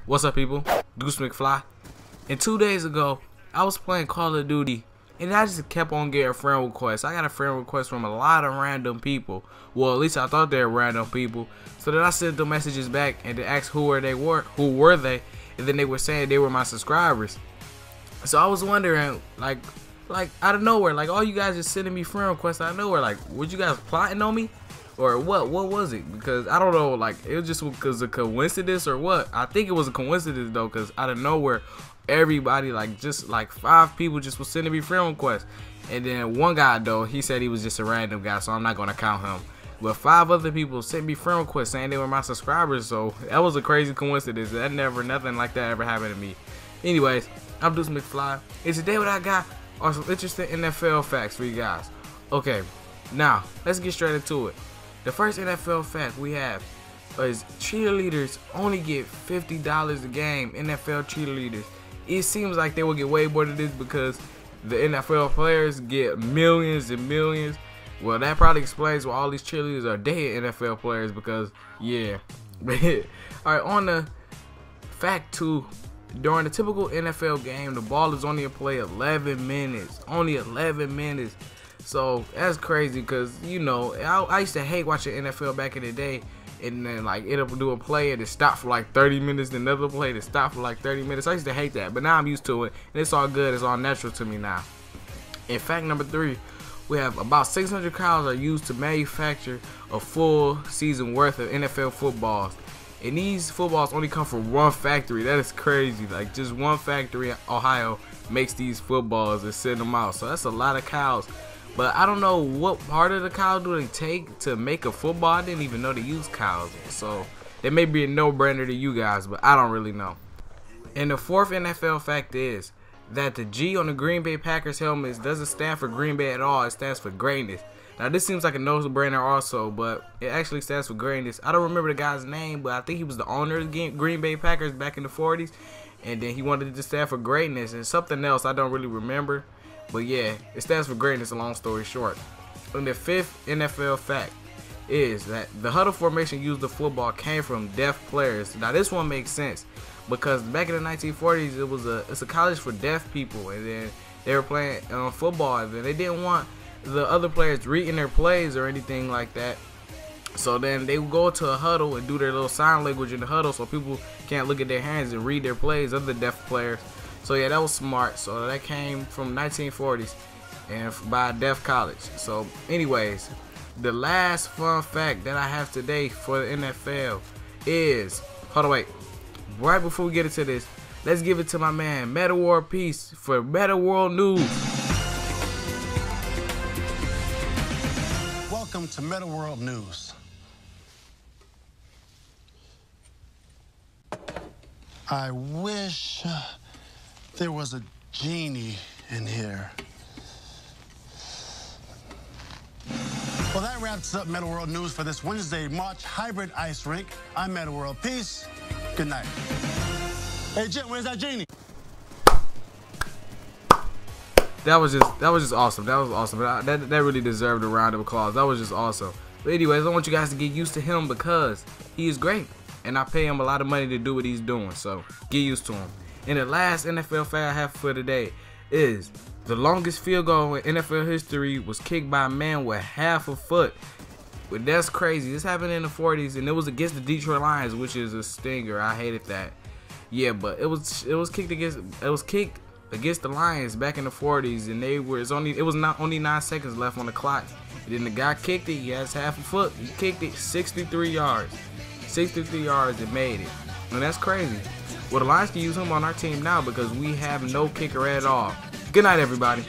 What's up, people? Goose McFly. And 2 days ago, I was playing Call of Duty, and I just kept on getting friend requests. I got a friend request from a lot of random people. Well, at least I thought they were random people. So then I sent them messages back and to ask who were they, and then they were saying they were my subscribers. So I was wondering, like out of nowhere, like all you guys just sending me friend requests out of nowhere. Like, were you guys plotting on me? Or what was it? Because I don't know, like it was just because of coincidence or what. I think it was a coincidence though, because out of nowhere everybody, like just like 5 people just was sending me friend requests. And then one guy though, he said he was just a random guy, so I'm not gonna count him. But 5 other people sent me friend requests saying they were my subscribers, so that was a crazy coincidence. Nothing like that ever happened to me. Anyways, I'm Goose McFly, and today what I got are some interesting NFL facts for you guys. Okay, now let's get straight into it. The first NFL fact we have is cheerleaders only get $50 a game. NFL cheerleaders. It seems like they will get way more than this because the NFL players get millions and millions. Well, that probably explains why all these cheerleaders are dating NFL players because, yeah. Alright, on the fact 2, during a typical NFL game, the ball is only in play 11 minutes. Only 11 minutes. So that's crazy because, you know, I used to hate watching NFL back in the day, and then like it'll do a play and it stop for like 30 minutes, then another play to stop for like 30 minutes. I used to hate that, but now I'm used to it and it's all good. It's all natural to me now. In fact number 3, we have about 600 cows are used to manufacture a full season worth of NFL footballs. And these footballs only come from one factory. That is crazy. Like just one factory in Ohio makes these footballs and send them out. So that's a lot of cows. But I don't know what part of the cow do they take to make a football. I didn't even know they use cows. So it may be a no-brainer to you guys, but I don't really know. And the 4th NFL fact is that the G on the Green Bay Packers helmets doesn't stand for Green Bay at all. It stands for greatness. Now this seems like a no-brainer also, but it actually stands for greatness. I don't remember the guy's name, but I think he was the owner of the Green Bay Packers back in the 40s. And then he wanted it to stand for greatness and something else I don't really remember. But yeah, it stands for greatness, a long story short. And the 5th NFL fact is that the huddle formation used in football came from deaf players. Now this one makes sense because back in the 1940s it's a college for deaf people, and then they were playing football, and then they didn't want the other players reading their plays or anything like that. So then they would go to a huddle and do their little sign language in the huddle so people can't look at their hands and read their plays, other deaf players. So yeah, that was smart. So that came from 1940s and by a deaf college. So anyways, the last fun fact that I have today for the NFL is, hold on, wait. Right before we get into this, let's give it to my man, Meta World Peace for Meta World News. Welcome to Meta World News. I wish there was a genie in here. Well, that wraps up Meta World News for this Wednesday, March hybrid ice rink. I'm Meta World Peace. Good night. Hey, Jim, where's that genie? That was just awesome. That was awesome. That really deserved a round of applause. That was just awesome. But anyways, I want you guys to get used to him because he is great, and I pay him a lot of money to do what he's doing. So get used to him. And the last NFL fact I have for today is the longest field goal in NFL history was kicked by a man with half a foot. But that's crazy. This happened in the 40s, and it was against the Detroit Lions, which is a stinger. I hated that. Yeah, but it was kicked against the Lions back in the 40s, and it was only 9 seconds left on the clock. And then the guy kicked it. He has half a foot. He kicked it 63 yards. 63 yards and made it. And that's crazy. Well, the Lions can use him on our team now because we have no kicker at all. Good night, everybody.